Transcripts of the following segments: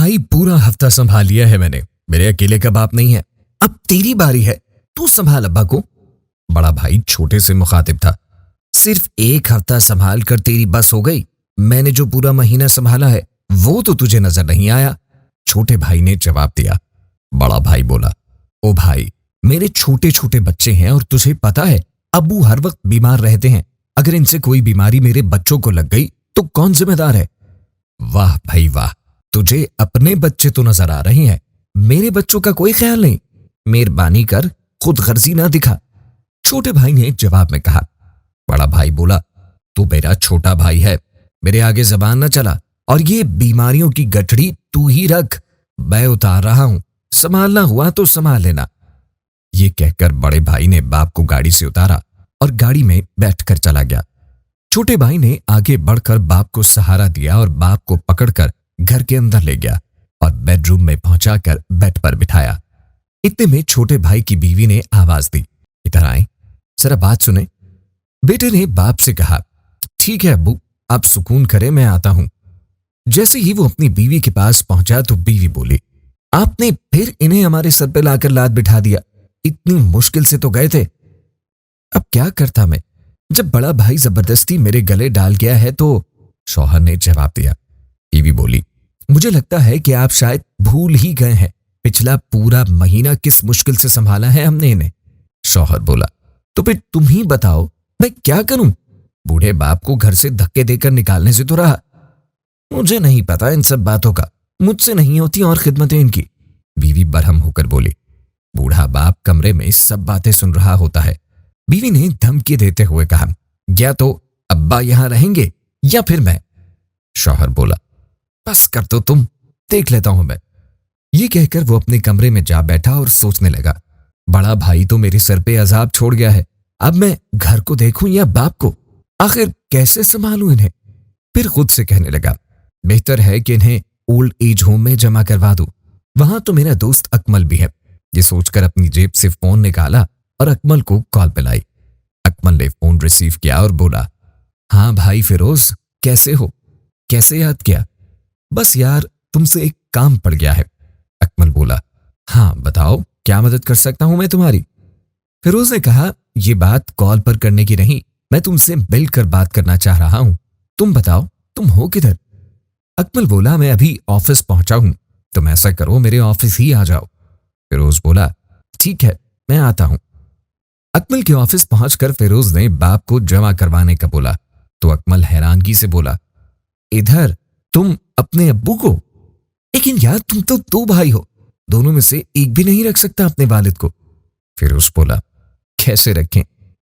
भाई पूरा हफ्ता संभाल लिया है मैंने, मेरे अकेले का बाप नहीं है, अब तेरी बारी है, तू संभाल अब्बा को। बड़ा भाई छोटे से मुखातिब था। सिर्फ एक हफ्ता संभाल कर तेरी बस हो गई, मैंने जो पूरा महीना संभाला है वो तो तुझे नजर नहीं आया, छोटे भाई ने जवाब दिया। बड़ा भाई बोला, ओ भाई मेरे छोटे छोटे बच्चे हैं और तुझे पता है अब्बू हर वक्त बीमार रहते हैं, अगर इनसे कोई बीमारी मेरे बच्चों को लग गई तो कौन जिम्मेदार है। वाह भाई वाह, तुझे अपने बच्चे तो नजर आ रहे हैं, मेरे बच्चों का कोई ख्याल नहीं, मेहरबानी कर खुद गर्जी ना दिखा, छोटे भाई ने जवाब में कहा। बड़ा भाई बोला, तू मेरा छोटा भाई है, मेरे आगे जबान न चला और ये बीमारियों की गठड़ी तू ही रख, मैं उतार रहा हूं, संभालना हुआ तो संभाल लेना। ये कहकर बड़े भाई ने बाप को गाड़ी से उतारा और गाड़ी में बैठकर चला गया। छोटे भाई ने आगे बढ़कर बाप को सहारा दिया और बाप को पकड़कर घर के अंदर ले गया और बेडरूम में पहुंचाकर बेड पर बिठाया। इतने में छोटे भाई की बीवी ने आवाज दी, इधर आए, जरा बात सुने। बेटे ने बाप से कहा, ठीक है अब्बू, आप सुकून करें, मैं आता हूं। जैसे ही वो अपनी बीवी के पास पहुंचा तो बीवी बोली, आपने फिर इन्हें हमारे सर पे लाकर लाद बिठा दिया, इतनी मुश्किल से तो गए थे। अब क्या करता मैं, जब बड़ा भाई जबरदस्ती मेरे गले डाल गया है तो, शौहर ने जवाब दिया। बीवी बोली, मुझे लगता है कि आप शायद भूल ही गए हैं, पिछला पूरा महीना किस मुश्किल से संभाला है हमने इन्हें। शौहर बोला, तो फिर तुम ही बताओ मैं क्या करूं, बूढ़े बाप को घर से धक्के देकर निकालने से तो रहा। मुझे नहीं पता इन सब बातों का, मुझसे नहीं होती और खिदमतें इनकी, बीवी बरहम होकर बोली। बूढ़ा बाप कमरे में सब बातें सुन रहा होता है। बीवी ने धमकी देते हुए कहा, या तो अब्बा यहां रहेंगे या फिर मैं। शौहर बोला, बस कर दो तुम, देख लेता हूं मैं। ये कहकर वो अपने कमरे में जा बैठा और सोचने लगा, बड़ा भाई तो मेरे सर पे अजाब छोड़ गया है, अब मैं घर को देखूं या बाप को, आखिर कैसे संभालूं इन्हें। फिर खुद से कहने लगा, बेहतर है कि इन्हें ओल्ड एज होम में जमा करवा दूं, वहां तो मेरा दोस्त अकमल भी है। ये सोचकर अपनी जेब से फोन निकाला और अकमल को कॉल पिलाई। अकमल ने फोन रिसीव किया और बोला, हाँ भाई फिरोज, कैसे हो, कैसे याद किया। बस यार तुमसे एक काम पड़ गया है। अकमल बोला, हाँ बताओ, क्या मदद कर सकता हूं मैं तुम्हारी। फिरोज ने कहा, ये बात कॉल पर करने की नहीं, मैं तुमसे मिलकर बात करना चाह रहा हूं, तुम बताओ तुम हो किधर। अकमल बोला, मैं अभी ऑफिस पहुंचा हूं, तुम ऐसा करो मेरे ऑफिस ही आ जाओ। फिरोज बोला, ठीक है मैं आता हूं। अकमल के ऑफिस पहुंचकर फिरोज ने बाप को जमा करवाने का बोला तो अकमल हैरानगी से बोला, इधर तुम अपने अब्बू को, लेकिन यार तुम तो दो भाई हो, दोनों में से एक भी नहीं रख सकता अपने वालिद को। फिरोज बोला, कैसे रखें,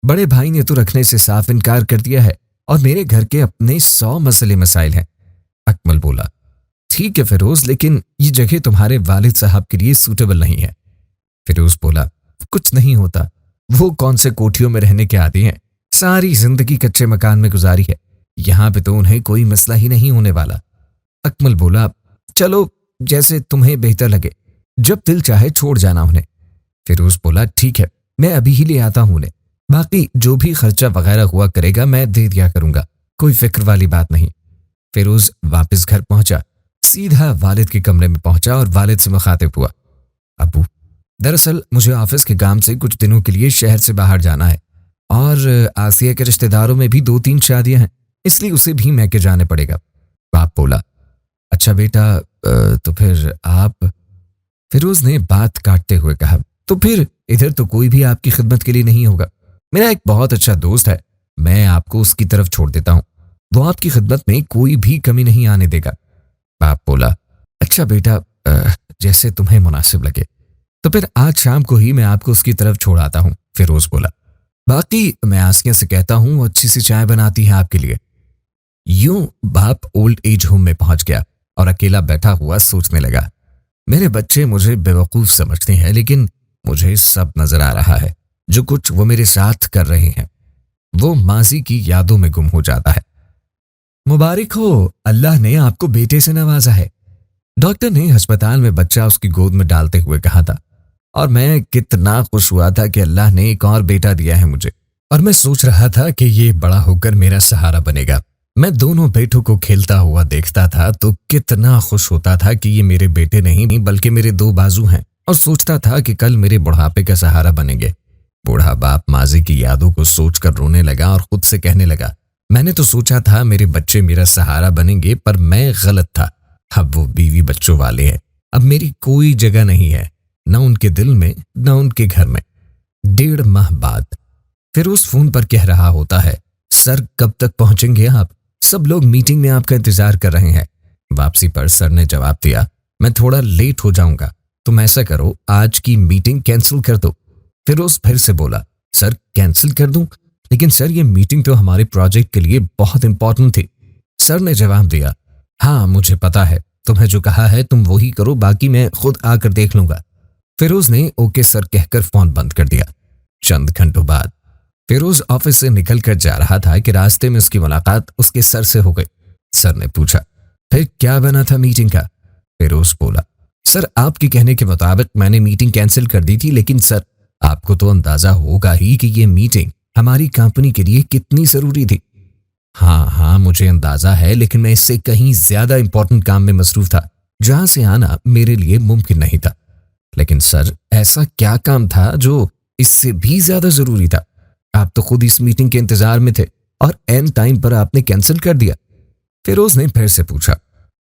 बड़े भाई ने तो रखने से साफ इनकार कर दिया है और मेरे घर के अपने 100 मसले मसाइल हैं। अकमल बोला, ठीक है फिरोज, लेकिन ये जगह तुम्हारे वालिद साहब के लिए सूटेबल नहीं है। फिरोज बोला, कुछ नहीं होता, वो कौन से कोठियों में रहने के आदी हैं, सारी जिंदगी कच्चे मकान में गुजारी है, यहां पे तो उन्हें कोई मसला ही नहीं होने वाला। अकमल बोला, चलो जैसे तुम्हें बेहतर लगे, जब दिल चाहे छोड़ जाना उन्हें। फिरोज बोला, ठीक है मैं अभी ही ले आता हूं उन्हें, बाकी जो भी खर्चा वगैरह हुआ करेगा मैं दे दिया करूंगा, कोई फिक्र वाली बात नहीं। फिरोज वापस घर पहुंचा, सीधा वालिद के कमरे में पहुंचा और वालिद से मुखातिब हुआ, अबू दरअसल मुझे ऑफिस के काम से कुछ दिनों के लिए शहर से बाहर जाना है और आसिया के रिश्तेदारों में भी 2-3 शादियां हैं, इसलिए उसे भी मैके जाने पड़ेगा। बाप बोला, अच्छा बेटा तो फिर आप। फिरोज ने बात काटते हुए कहा, तो फिर इधर तो कोई भी आपकी खिदमत के लिए नहीं होगा, मेरा एक बहुत अच्छा दोस्त है, मैं आपको उसकी तरफ छोड़ देता हूं, वो आपकी खिदमत में कोई भी कमी नहीं आने देगा। बाप बोला, अच्छा बेटा जैसे तुम्हें मुनासिब लगे, तो फिर आज शाम को ही मैं आपको उसकी तरफ छोड़ आता हूं। फिरोज बोला, बाकी मैं आसिया से कहता हूं अच्छी सी चाय बनाती है आपके लिए। यूं बाप ओल्ड एज होम में पहुंच गया और अकेला बैठा हुआ सोचने लगा, मेरे बच्चे मुझे बेवकूफ समझते हैं, लेकिन मुझे सब नजर आ रहा है, जो कुछ वो मेरे साथ कर रहे हैं वो माजी की यादों में गुम हो जाता है। मुबारक हो, अल्लाह ने आपको बेटे से नवाजा है, डॉक्टर ने अस्पताल में बच्चा उसकी गोद में डालते हुए कहा था, और मैं कितना खुश हुआ था कि अल्लाह ने एक और बेटा दिया है मुझे, और मैं सोच रहा था कि ये बड़ा होकर मेरा सहारा बनेगा, मैं दोनों बेटों को खेलता हुआ देखता था तो कितना खुश होता था कि ये मेरे बेटे नहीं बल्कि मेरे दो बाजू हैं, और सोचता था कि कल मेरे बुढ़ापे का सहारा बनेंगे। बूढ़ा बाप माजी की यादों को सोचकर रोने लगा और खुद से कहने लगा, मैंने तो सोचा था मेरे बच्चे मेरा सहारा बनेंगे, पर मैं गलत था। अब वो बीवी बच्चों वाले हैं, अब मेरी कोई जगह नहीं है, न उनके दिल में न उनके घर में। 1.5 माह बाद फिरोज फोन पर कह रहा होता है, सर कब तक पहुंचेंगे आप? सब लोग मीटिंग में आपका इंतजार कर रहे हैं। वापसी पर सर ने जवाब दिया, मैं थोड़ा लेट हो जाऊंगा, तुम ऐसा करो आज की मीटिंग कैंसिल कर दो। फिरोज फिर से बोला, सर कैंसिल कर दूं? लेकिन सर ये मीटिंग तो हमारे प्रोजेक्ट के लिए बहुत इंपॉर्टेंट थी। सर ने जवाब दिया, हाँ मुझे पता है, तुम्हें जो कहा है तुम वही करो, बाकी मैं खुद आकर देख लूंगा। फिरोज ने ओके सर कहकर फोन बंद कर दिया। चंद घंटों बाद फिरोज ऑफिस से निकल कर जा रहा था कि रास्ते में उसकी मुलाकात उसके सर से हो गई। सर ने पूछा, फिर क्या बना था मीटिंग का? फिरोज बोला, सर आपके कहने के मुताबिक मैंने मीटिंग कैंसिल कर दी थी, लेकिन सर आपको तो अंदाजा होगा ही कि ये मीटिंग हमारी कंपनी के लिए कितनी जरूरी थी। हाँ मुझे अंदाजा है, लेकिन मैं इससे कहीं ज्यादा इंपॉर्टेंट काम में मसरूफ था जहां से आना मेरे लिए मुमकिन नहीं था। लेकिन सर ऐसा क्या काम था जो इससे भी ज्यादा जरूरी था? आप तो खुद इस मीटिंग के इंतजार में थे और एन टाइम पर आपने कैंसिल कर दिया। फिरोज ने फिर से पूछा।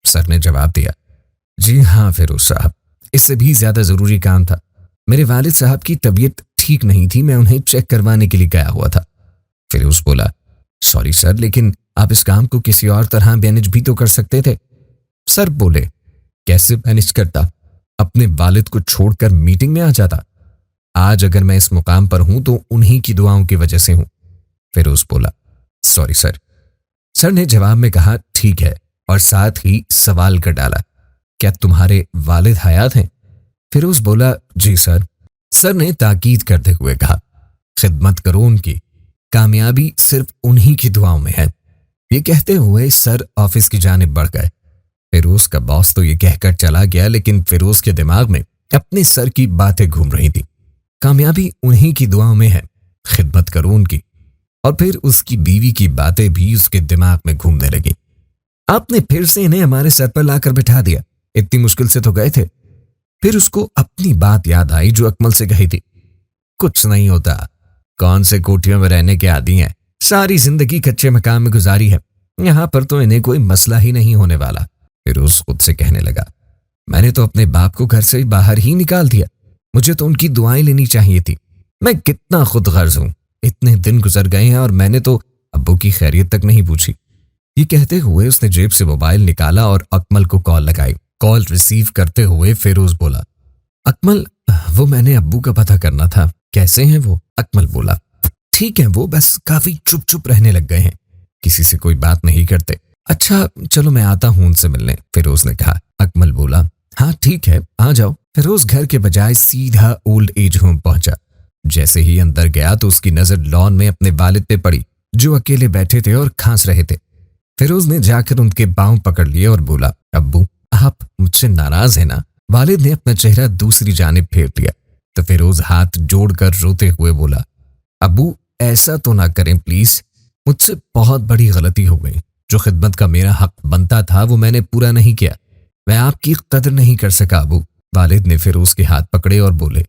सर ने जवाब दिया, जी हाँ फिरोज साहब, इससे भी ज्यादा जरूरी काम था। मेरे वालिद साहब की तबीयत ठीक नहीं थी, मैं उन्हें चेक करवाने के लिए गया हुआ था। फिरोज बोला, सॉरी सर, लेकिन आप इस काम को किसी और तरह मैनेज भी तो कर सकते थे। सर बोले, कैसे मैनेज करता? अपने वालिद को छोड़कर मीटिंग में आ जाता। आज अगर मैं इस मुकाम पर हूं तो उन्हीं की दुआओं की वजह से हूं। फिरोज बोला, सॉरी सर। सर ने जवाब में कहा, ठीक है, और साथ ही सवाल कर डाला, क्या तुम्हारे वालिद हयात हैं? फिरोज बोला, जी सर। सर ने ताकीद करते हुए कहा, खिदमत करो उनकी, कामयाबी सिर्फ उन्हीं की दुआओं में है। ये कहते हुए सर ऑफिस की जानिब बढ़ गए। फिरोज का बॉस तो ये कहकर चला गया, लेकिन फिरोज के दिमाग में अपने सर की बातें घूम रही थी। कामयाबी उन्हीं की दुआओं में है, खिदमत करो उनकी, और फिर उसकी बीवी की बातें भी उसके दिमाग में घूमने लगी। आपने फिर से इन्हें हमारे सर पर लाकर बिठा दिया, इतनी मुश्किल से तो गए थे। फिर उसको अपनी बात याद आई जो अकमल से कही थी, कुछ नहीं होता, कौन से कोठियों में रहने के आदी हैं, सारी जिंदगी कच्चे मकान में गुजारी है, यहां पर तो इन्हें कोई मसला ही नहीं होने वाला। फिर उस खुद से कहने लगा, मैंने तो अपने बाप को घर से बाहर ही निकाल दिया, मुझे तो उनकी दुआएं लेनी चाहिए थी। मैं कितना खुद गर्ज हूं, इतने दिन गुजर गए हैं और मैंने तो अब्बू की खैरियत तक नहीं पूछी। ये कहते हुए उसने जेब से मोबाइल निकाला और अकमल को कॉल लगाई। कॉल रिसीव करते हुए फिरोज बोला, अकमल, वो मैंने अब्बू का पता करना था, कैसे हैं वो? अकमल बोला, ठीक है, वो बस काफी चुप चुप रहने लग गए हैं, किसी से कोई बात नहीं करते। अच्छा चलो मैं आता हूं उनसे मिलने, फिरोज ने कहा। अकमल बोला, हाँ ठीक है, आ जाओ। फिरोज घर के बजाय सीधा ओल्ड एज होम पहुंचा। जैसे ही अंदर गया तो उसकी नजर लॉन में अपने वालिद पे पड़ी, जो अकेले बैठे थे और खांस रहे थे। फिरोज ने जाकर उनके पांव पकड़ लिए और बोला, अब्बू आप मुझसे नाराज है ना? वालिद ने अपना चेहरा दूसरी जानिब फेर लिया तो फिरोज हाथ जोड़कर रोते हुए बोला, अब्बू ऐसा तो ना करें प्लीज, मुझसे बहुत बड़ी गलती हो गई, जो खिदमत का मेरा हक बनता था वो मैंने पूरा नहीं किया, मैं आपकी कदर नहीं कर सका अब्बू। वालिद ने फिरोज के हाथ पकड़े और बोले,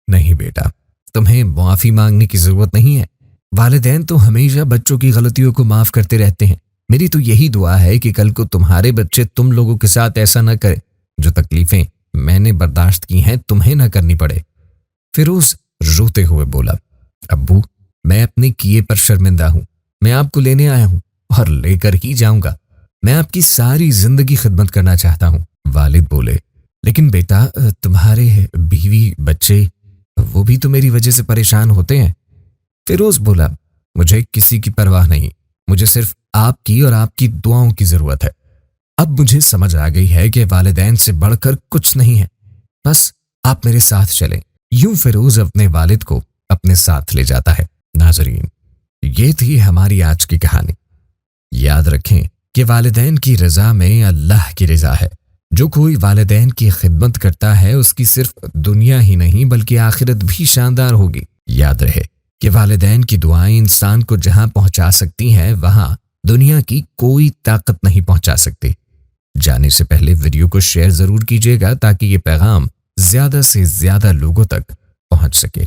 नहीं बेटा, तुम्हें माफी मांगने की जरूरत नहीं है, वालिदैन तो हमेशा बच्चों की गलतियों को माफ करते रहते हैं। मेरी तो यही दुआ है कि कल को तुम्हारे बच्चे तुम लोगों के साथ ऐसा न करें, जो तकलीफें मैंने बर्दाश्त की हैं तुम्हें ना करनी पड़े। फिरोज रोते हुए बोला, अब्बू मैं अपने किए पर शर्मिंदा हूं, मैं आपको लेने आया हूं और लेकर ही जाऊंगा, मैं आपकी सारी जिंदगी खिदमत करना चाहता हूं। वालिद बोले, लेकिन बेटा तुम्हारे बीवी बच्चे वो भी तो मेरी वजह से परेशान होते हैं। फिरोज बोला, मुझे किसी की परवाह नहीं, मुझे सिर्फ आपकी और आपकी दुआओं की जरूरत है। अब मुझे समझ आ गई है कि वालिदैन से बढ़कर कुछ नहीं है, बस आप मेरे साथ चलें। यूं फिरोज अपने वालिद को अपने साथ ले जाता है। नाजरीन, ये थी हमारी आज की कहानी। याद रखें कि वालिदैन की रजा में अल्लाह की रजा है। जो कोई वालिदैन की खिदमत करता है उसकी सिर्फ दुनिया ही नहीं बल्कि आखिरत भी शानदार होगी। याद रहे कि वालिदैन की दुआएं इंसान को जहां पहुंचा सकती हैं वहां دنیا کی کوئی طاقت نہیں پہنچا سکتی۔ جانے سے پہلے ویڈیو کو شیئر ضرور کیجیے گا تاکہ یہ پیغام زیادہ سے زیادہ لوگوں تک پہنچ سکے۔